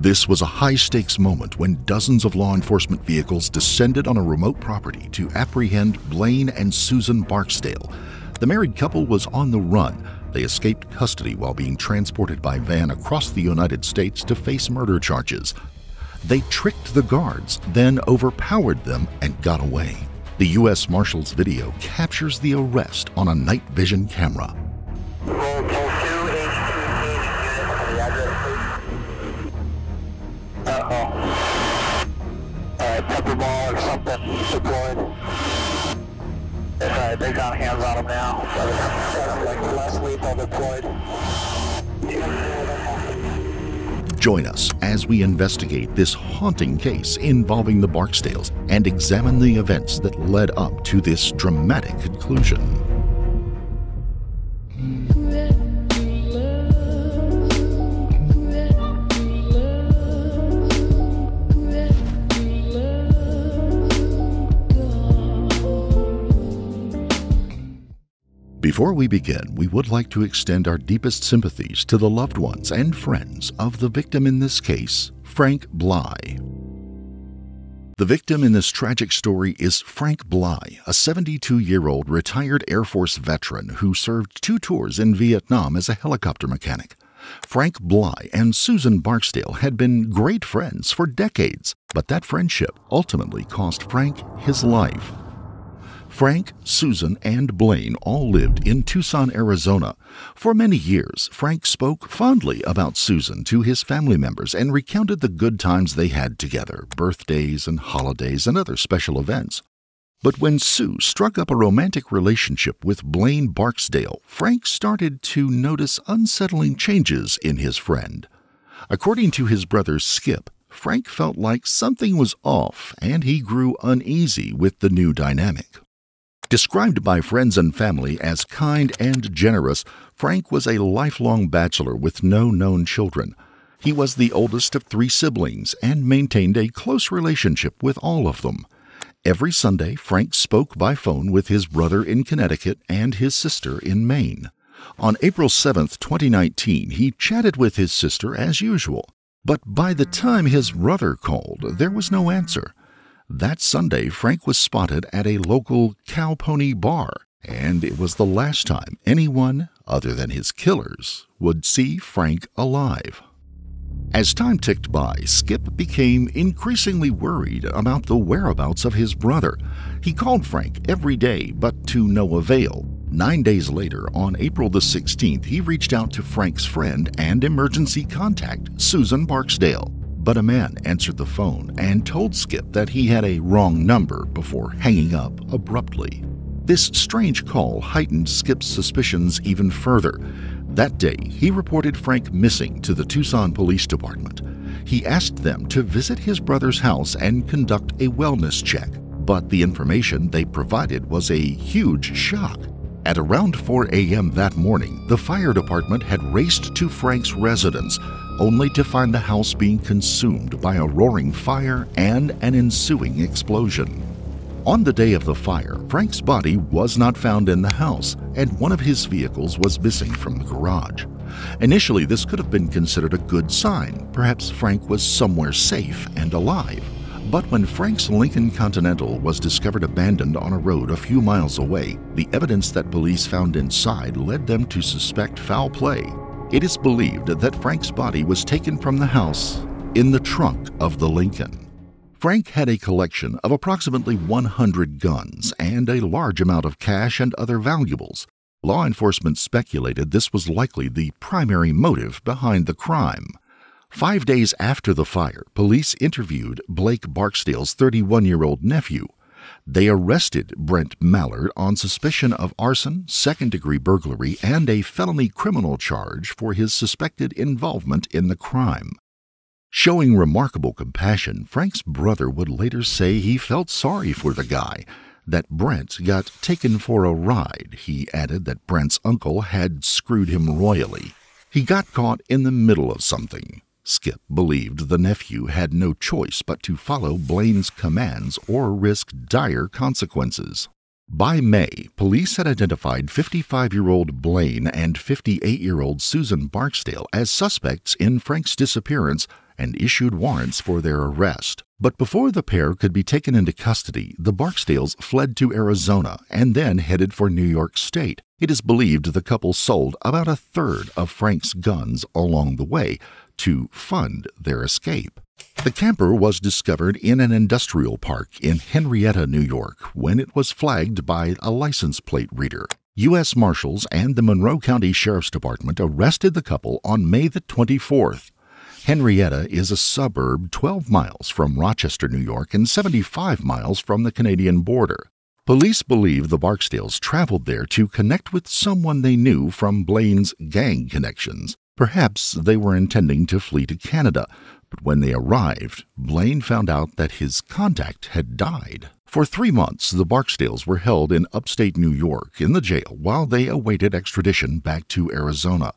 This was a high-stakes moment when dozens of law enforcement vehicles descended on a remote property to apprehend Blane and Susan Barksdale. The married couple was on the run. They escaped custody while being transported by van across the United States to face murder charges. They tricked the guards, then overpowered them and got away. The U.S. Marshal's video captures the arrest on a night vision camera. Pepper ball or something deployed. They got hands on him now. Like less lethal deployed. Join us as we investigate this haunting case involving the Barksdales and examine the events that led up to this dramatic conclusion. Before we begin, we would like to extend our deepest sympathies to the loved ones and friends of the victim in this case, Frank Bly. The victim in this tragic story is Frank Bly, a 72-year-old retired Air Force veteran who served 2 tours in Vietnam as a helicopter mechanic. Frank Bly and Susan Barksdale had been great friends for decades, but that friendship ultimately cost Frank his life. Frank, Susan, and Blane all lived in Tucson, Arizona. For many years, Frank spoke fondly about Susan to his family members and recounted the good times they had together, birthdays and holidays and other special events. But when Sue struck up a romantic relationship with Blane Barksdale, Frank started to notice unsettling changes in his friend. According to his brother Skip, Frank felt like something was off and he grew uneasy with the new dynamic. Described by friends and family as kind and generous, Frank was a lifelong bachelor with no known children. He was the oldest of 3 siblings and maintained a close relationship with all of them. Every Sunday, Frank spoke by phone with his brother in Connecticut and his sister in Maine. On April 7, 2019, he chatted with his sister as usual. But by the time his brother called, there was no answer. That Sunday, Frank was spotted at a local cow-pony bar, and it was the last time anyone, other than his killers, would see Frank alive. As time ticked by, Skip became increasingly worried about the whereabouts of his brother. He called Frank every day, but to no avail. 9 days later, on April the 16th, he reached out to Frank's friend and emergency contact, Susan Barksdale. But a man answered the phone and told Skip that he had a wrong number before hanging up abruptly. This strange call heightened Skip's suspicions even further. That day, he reported Frank missing to the Tucson Police Department. He asked them to visit his brother's house and conduct a wellness check, but the information they provided was a huge shock. At around 4 a.m. that morning, the fire department had raced to Frank's residence, only to find the house being consumed by a roaring fire and an ensuing explosion. On the day of the fire, Frank's body was not found in the house, and one of his vehicles was missing from the garage. Initially, this could have been considered a good sign. Perhaps Frank was somewhere safe and alive. But when Frank's Lincoln Continental was discovered abandoned on a road a few miles away, the evidence that police found inside led them to suspect foul play. It is believed that Frank's body was taken from the house in the trunk of the Lincoln. Frank had a collection of approximately 100 guns and a large amount of cash and other valuables. Law enforcement speculated this was likely the primary motive behind the crime. 5 days after the fire, police interviewed Blake Barksdale's 31-year-old nephew. They arrested Brent Mallard on suspicion of arson, second-degree burglary, and a felony criminal charge for his suspected involvement in the crime. Showing remarkable compassion, Frank's brother would later say he felt sorry for the guy, that Brent got taken for a ride. He added that Brent's uncle had screwed him royally. He got caught in the middle of something. Skip believed the nephew had no choice but to follow Blane's commands or risk dire consequences. By May, police had identified 55-year-old Blane and 58-year-old Susan Barksdale as suspects in Frank's disappearance, and issued warrants for their arrest. But before the pair could be taken into custody, the Barksdales fled to Arizona and then headed for New York State. It is believed the couple sold about a third of Frank's guns along the way to fund their escape. The camper was discovered in an industrial park in Henrietta, New York, when it was flagged by a license plate reader. U.S. Marshals and the Monroe County Sheriff's Department arrested the couple on May the 24th. Henrietta is a suburb 12 miles from Rochester, New York, and 75 miles from the Canadian border. Police believe the Barksdales traveled there to connect with someone they knew from Blane's gang connections. Perhaps they were intending to flee to Canada, but when they arrived, Blane found out that his contact had died. For 3 months, the Barksdales were held in upstate New York in the jail while they awaited extradition back to Arizona.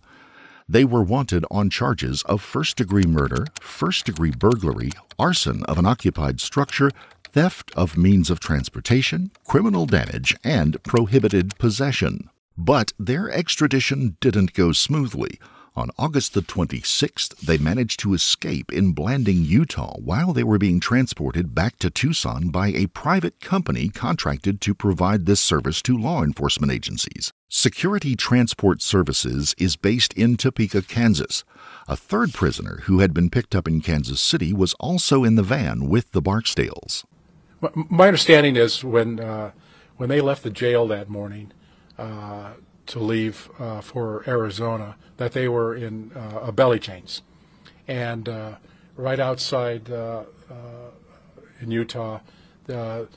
They were wanted on charges of first-degree murder, first-degree burglary, arson of an occupied structure, theft of means of transportation, criminal damage, and prohibited possession. But their extradition didn't go smoothly. On August the 26th, they managed to escape in Blanding, Utah, while they were being transported back to Tucson by a private company contracted to provide this service to law enforcement agencies. Security Transport Services is based in Topeka, Kansas. A third prisoner who had been picked up in Kansas City was also in the van with the Barksdales. My understanding is when they left the jail that morning to leave for Arizona, that they were in a belly chains, and right outside in Utah, the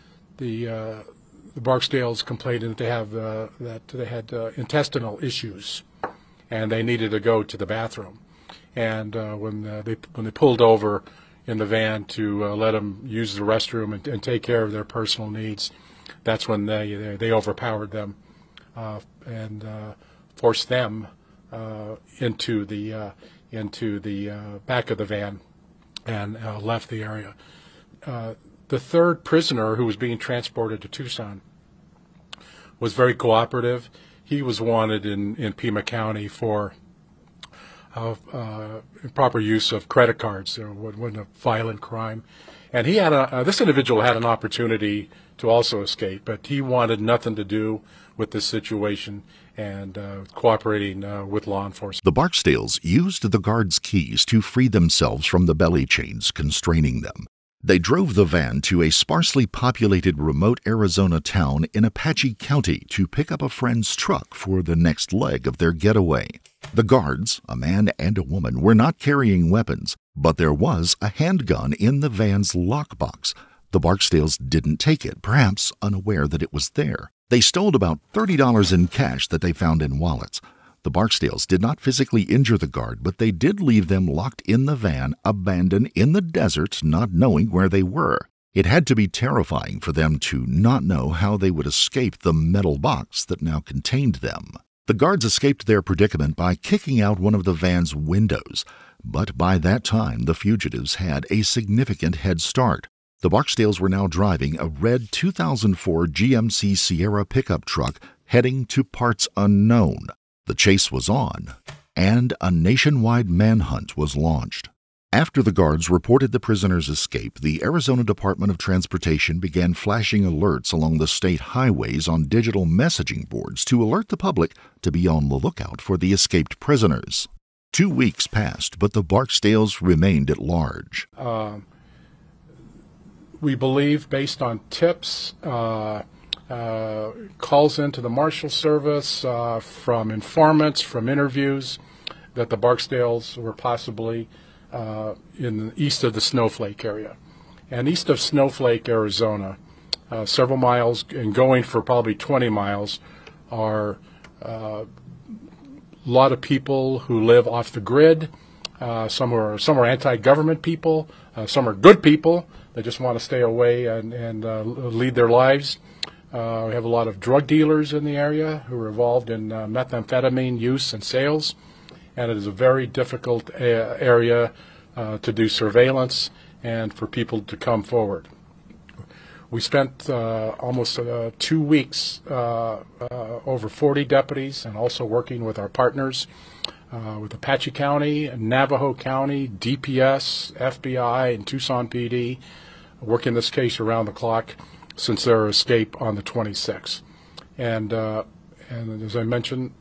Barksdales complained that they had intestinal issues, and they needed to go to the bathroom. And when they pulled over in the van to let them use the restroom and take care of their personal needs, that's when they overpowered them and forced them into the back of the van and left the area. The third prisoner, who was being transported to Tucson, was very cooperative. He was wanted in Pima County for improper use of credit cards. There wasn't a violent crime, and he had this individual had an opportunity to also escape, but he wanted nothing to do with this situation and cooperating with law enforcement. The Barksdales used the guards' keys to free themselves from the belly chains constraining them. They drove the van to a sparsely populated remote Arizona town in Apache County to pick up a friend's truck for the next leg of their getaway. The guards, a man and a woman, were not carrying weapons, but there was a handgun in the van's lockbox. The Barksdales didn't take it, perhaps unaware that it was there. They stole about $30 in cash that they found in wallets. The Barksdales did not physically injure the guard, but they did leave them locked in the van, abandoned in the desert, not knowing where they were. It had to be terrifying for them to not know how they would escape the metal box that now contained them. The guards escaped their predicament by kicking out one of the van's windows, but by that time the fugitives had a significant head start. The Barksdales were now driving a red 2004 GMC Sierra pickup truck heading to parts unknown. The chase was on, and a nationwide manhunt was launched. After the guards reported the prisoner's escape, the Arizona Department of Transportation began flashing alerts along the state highways on digital messaging boards to alert the public to be on the lookout for the escaped prisoners. 2 weeks passed, but the Barksdales remained at large. We believe, based on tips, calls into the Marshal Service, from informants, from interviews, that the Barksdales were possibly in the east of the Snowflake area. And east of Snowflake, Arizona, several miles, and going for probably 20 miles, are a lot of people who live off the grid. Some are anti-government people, some are good people. They just want to stay away and lead their lives. We have a lot of drug dealers in the area who are involved in methamphetamine use and sales, and it is a very difficult area to do surveillance and for people to come forward. We spent almost 2 weeks, over 40 deputies, and also working with our partners, with Apache County, Navajo County, DPS, FBI, and Tucson PD, working this case around the clock since their escape on the 26th. And as I mentioned,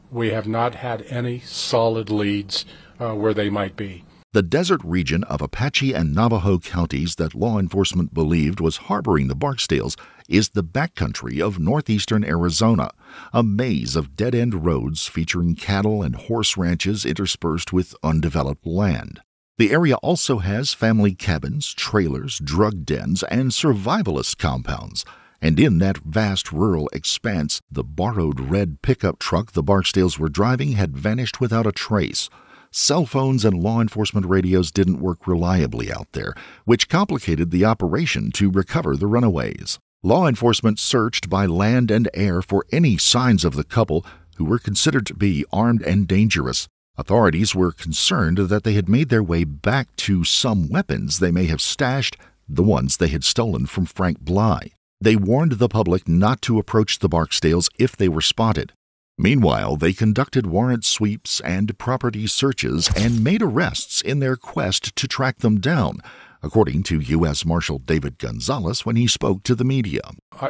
we have not had any solid leads where they might be. The desert region of Apache and Navajo counties that law enforcement believed was harboring the Barksdales is the backcountry of northeastern Arizona, a maze of dead-end roads featuring cattle and horse ranches interspersed with undeveloped land. The area also has family cabins, trailers, drug dens, and survivalist compounds. And in that vast rural expanse, the borrowed red pickup truck the Barksdales were driving had vanished without a trace. Cell phones and law enforcement radios didn't work reliably out there, which complicated the operation to recover the runaways. Law enforcement searched by land and air for any signs of the couple, who were considered to be armed and dangerous. Authorities were concerned that they had made their way back to some weapons they may have stashed, the ones they had stolen from Frank Bly. They warned the public not to approach the Barksdales if they were spotted. Meanwhile, they conducted warrant sweeps and property searches and made arrests in their quest to track them down, according to U.S. Marshal David Gonzales when he spoke to the media.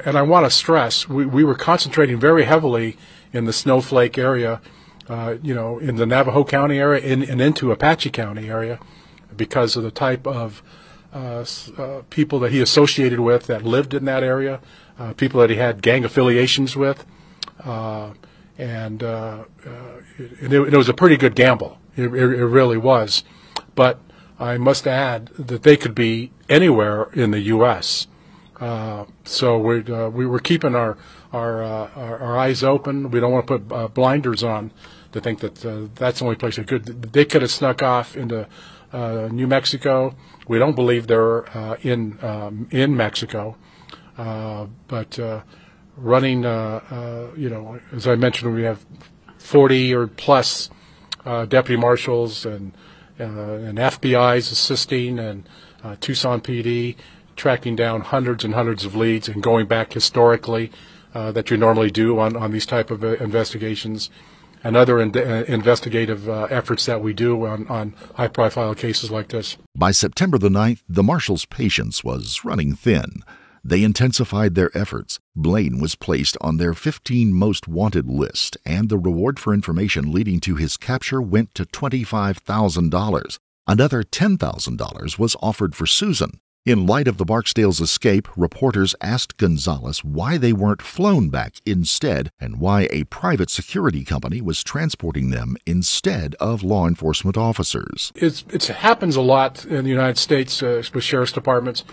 And I want to stress, we were concentrating very heavily in the Snowflake area, in the Navajo County area and into Apache County area because of the type of people that he associated with that lived in that area, people that he had gang affiliations with. And it was a pretty good gamble. It really was. But I must add that they could be anywhere in the U.S. So we were keeping our eyes open. We don't want to put blinders on to think that that's the only place they could have snuck off into New Mexico. We don't believe they're in Mexico, but. Running, as I mentioned, we have 40 or plus deputy marshals and FBI's assisting and Tucson PD tracking down hundreds and hundreds of leads and going back historically that you normally do on these type of investigations and other investigative efforts that we do on high-profile cases like this. By September the 9th, the marshal's patience was running thin. They intensified their efforts. Blane was placed on their 15 most wanted list, and the reward for information leading to his capture went to $25,000. Another $10,000 was offered for Susan. In light of the Barksdales' escape, reporters asked Gonzales why they weren't flown back instead and why a private security company was transporting them instead of law enforcement officers. It happens a lot in the United States with sheriff's departments.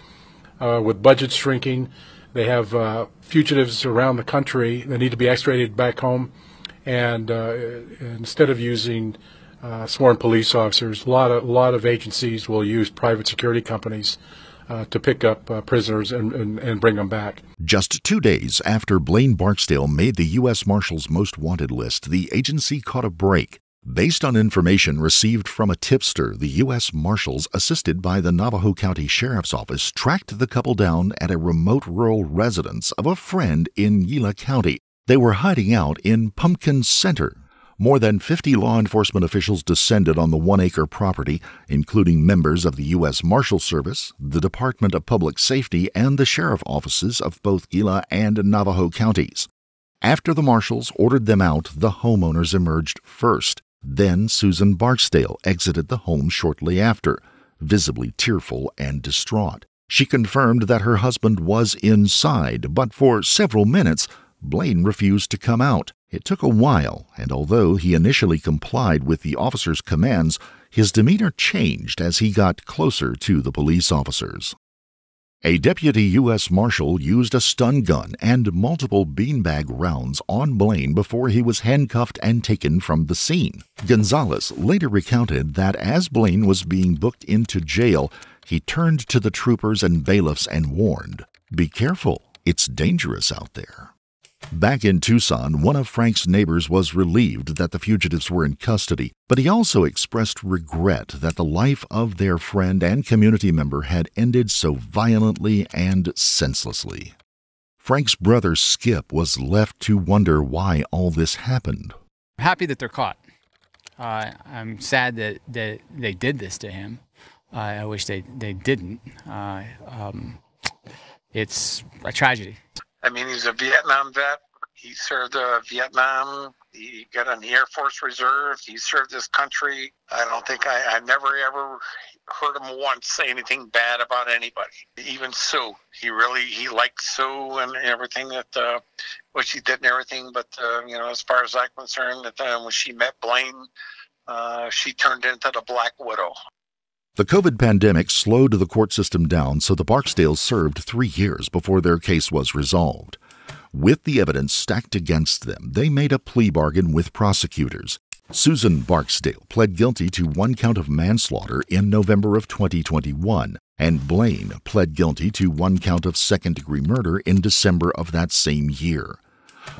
With budgets shrinking, they have fugitives around the country that need to be extradited back home, and instead of using sworn police officers, a lot of agencies will use private security companies to pick up prisoners and bring them back. Just 2 days after Blane Barksdale made the U.S. Marshal's most wanted list, the agency caught a break. Based on information received from a tipster, the U.S. Marshals, assisted by the Navajo County Sheriff's Office, tracked the couple down at a remote rural residence of a friend in Gila County. They were hiding out in Pumpkin Center. More than 50 law enforcement officials descended on the 1-acre property, including members of the U.S. Marshal Service, the Department of Public Safety, and the sheriff offices of both Gila and Navajo counties. After the marshals ordered them out, the homeowners emerged first. Then Susan Barksdale exited the home shortly after, visibly tearful and distraught. She confirmed that her husband was inside, but for several minutes, Blane refused to come out. It took a while, and although he initially complied with the officer's commands, his demeanor changed as he got closer to the police officers. A deputy U.S. Marshal used a stun gun and multiple beanbag rounds on Blane before he was handcuffed and taken from the scene. Gonzales later recounted that as Blane was being booked into jail, he turned to the troopers and bailiffs and warned, "Be careful, it's dangerous out there." Back in Tucson, one of Frank's neighbors was relieved that the fugitives were in custody, but he also expressed regret that the life of their friend and community member had ended so violently and senselessly. Frank's brother Skip was left to wonder why all this happened. I'm happy that they're caught. I'm sad that they did this to him. I wish they didn't. It's a tragedy. I mean, he's a Vietnam vet. He served Vietnam. He got on the Air Force Reserve. He served his country. I don't think I never ever heard him once say anything bad about anybody. Even Sue. He liked Sue and everything that what she did and everything. But you know, as far as I'm concerned, that when she met Blane, she turned into the Black Widow. The COVID pandemic slowed the court system down, so the Barksdales served 3 years before their case was resolved. With the evidence stacked against them, they made a plea bargain with prosecutors. Susan Barksdale pled guilty to 1 count of manslaughter in November of 2021, and Blane pled guilty to 1 count of second-degree murder in December of that same year.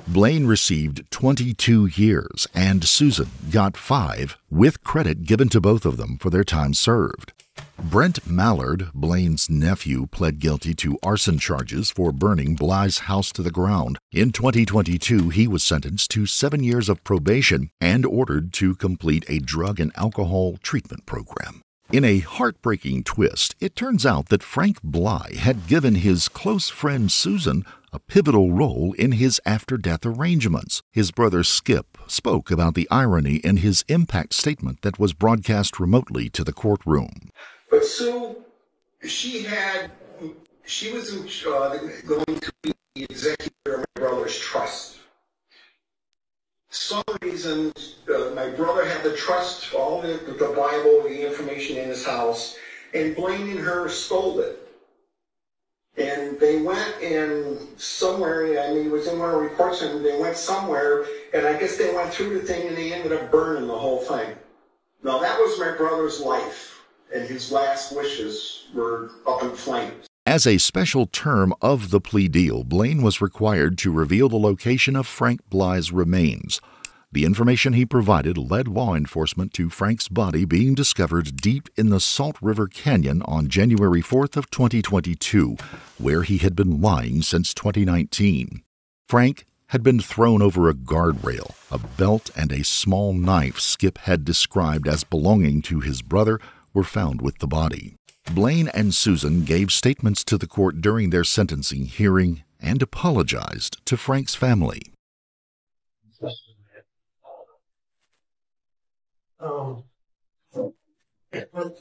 Blane received 22 years, and Susan got 5, with credit given to both of them for their time served. Brent Mallard, Blane's nephew, pled guilty to arson charges for burning Bly's house to the ground. In 2022, he was sentenced to 7 years of probation and ordered to complete a drug and alcohol treatment program. In a heartbreaking twist, it turns out that Frank Bly had given his close friend Susan a pivotal role in his after-death arrangements. His brother Skip spoke about the irony in his impact statement that was broadcast remotely to the courtroom. But Sue, she was going to be the executor of my brother's trust. Some reason, my brother had the trust, all the Bible, the information in his house, and Blane and her stole it. And they went in somewhere, I mean, it was in one of the reports, and they went somewhere, and I guess they went through the thing, and they ended up burning the whole thing. Now, that was my brother's life, and his last wishes were up in flames. As a special term of the plea deal, Blane was required to reveal the location of Frank Bly's remains. The information he provided led law enforcement to Frank's body being discovered deep in the Salt River Canyon on January 4th of 2022, where he had been lying since 2019. Frank had been thrown over a guardrail. A belt and a small knife Skip had described as belonging to his brother were found with the body. Blane and Susan gave statements to the court during their sentencing hearing and apologized to Frank's family.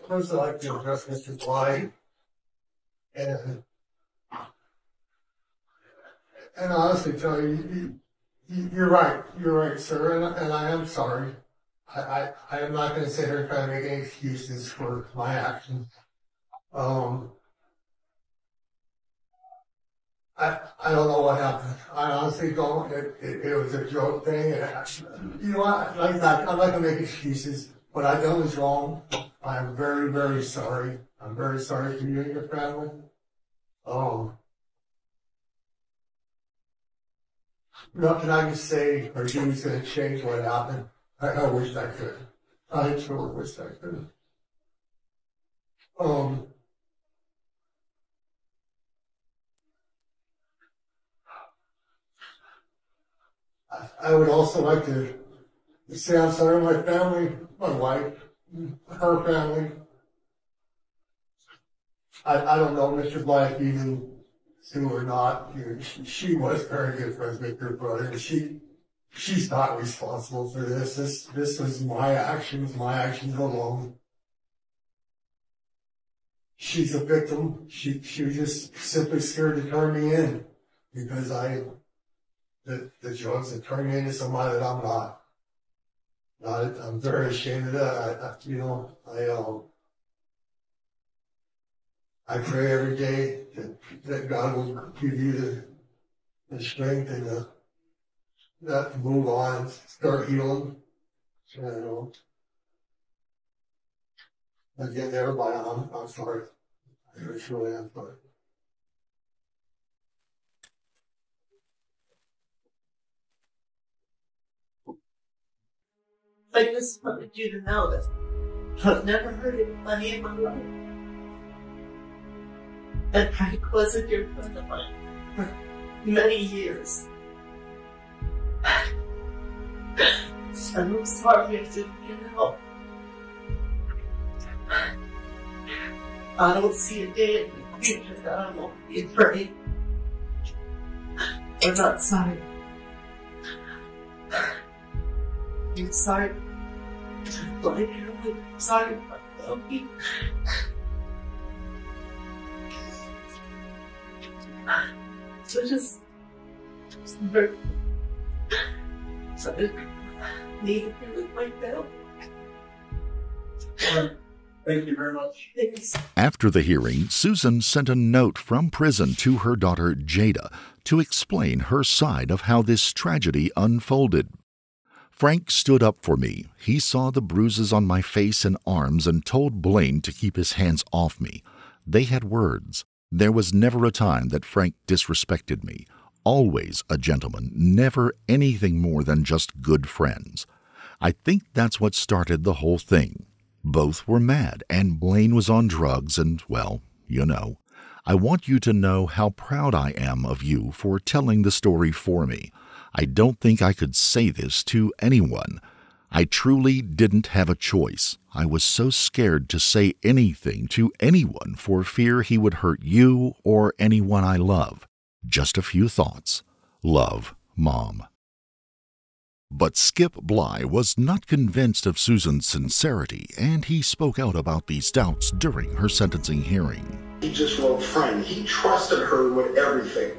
First, I'd like to address Mr. Bly, and honestly tell you, you're right, sir, and I am sorry. I am not going to sit here and try to make any excuses for my actions. I don't know what happened. I honestly don't. It was a joke thing. You know what? I'm not going to make excuses. What I done was wrong. I am very, very sorry. I'm very sorry for you and your family. Nothing I can say or do is going to change what happened. I wish I could. I truly wish I could. I would also like to say I'm sorry to my family, my wife, her family. I don't know Mr. Black even Sue or not. She was very good friends with her brother, and she's not responsible for this. This was my actions alone. She's a victim. She was just simply scared to turn me in because the drugs have turned me into somebody that I'm not. I'm very ashamed of that. I pray every day that God will give you the strength and that to move on, start healing. Again, everybody, I'm sorry. I really am sorry. I just wanted you to know that I've never heard anybody in my life. And Frank wasn't your friend of mine for many years. I'm sorry I didn't get help. I don't see a day in the future that I won't be afraid. I'm not sorry. I'm sorry. Like, I'm sorry about me. So just very sorry. Need to do like that. Thank you very much. Thanks. After the hearing, Susan sent a note from prison to her daughter Jada to explain her side of how this tragedy unfolded. Frank stood up for me. He saw the bruises on my face and arms and told Blane to keep his hands off me. They had words. There was never a time that Frank disrespected me. Always a gentleman, never anything more than just good friends. I think that's what started the whole thing. Both were mad, and Blane was on drugs, and, well, you know. I want you to know how proud I am of you for telling the story for me. I don't think I could say this to anyone. I truly didn't have a choice. I was so scared to say anything to anyone for fear he would hurt you or anyone I love. Just a few thoughts. Love, Mom. But Skip Bly was not convinced of Susan's sincerity, and he spoke out about these doubts during her sentencing hearing. He just wrote friend. He trusted her with everything.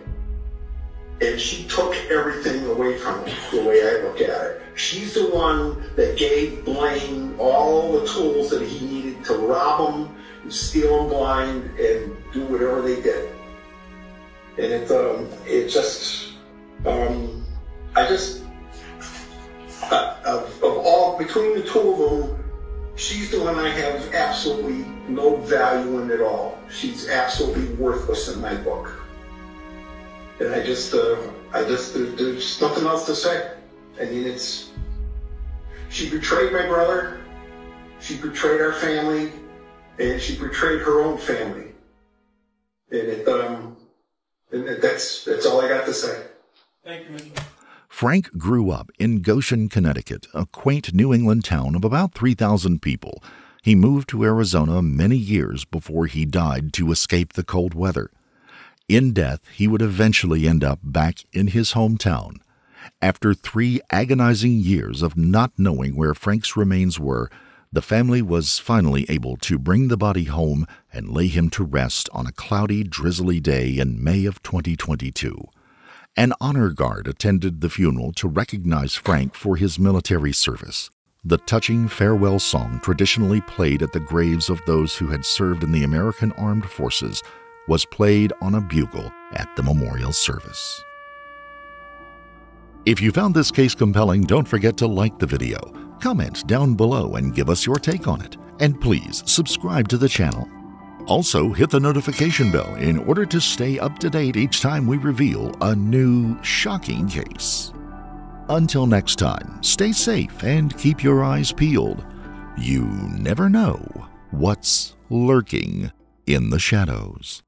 And she took everything away from him, the way I look at it. She's the one that gave Blane all the tools that he needed to rob him, and steal him blind, and do whatever they did. And between the two of them, she's the one I have absolutely no value in at all. She's absolutely worthless in my book. And there's nothing else to say. I mean, she betrayed my brother, she betrayed our family, and she betrayed her own family. And that's all I got to say. Thank you, Mr. Frank grew up in Goshen, Connecticut, a quaint New England town of about 3,000 people. He moved to Arizona many years before he died to escape the cold weather. In death, he would eventually end up back in his hometown. After 3 agonizing years of not knowing where Frank's remains were, the family was finally able to bring the body home and lay him to rest on a cloudy, drizzly day in May of 2022. An honor guard attended the funeral to recognize Frank for his military service. The touching farewell song traditionally played at the graves of those who had served in the American Armed Forces was played on a bugle at the memorial service. If you found this case compelling, don't forget to like the video, comment down below and give us your take on it, and please subscribe to the channel. Also, hit the notification bell in order to stay up to date each time we reveal a new shocking case. Until next time, stay safe and keep your eyes peeled. You never know what's lurking in the shadows.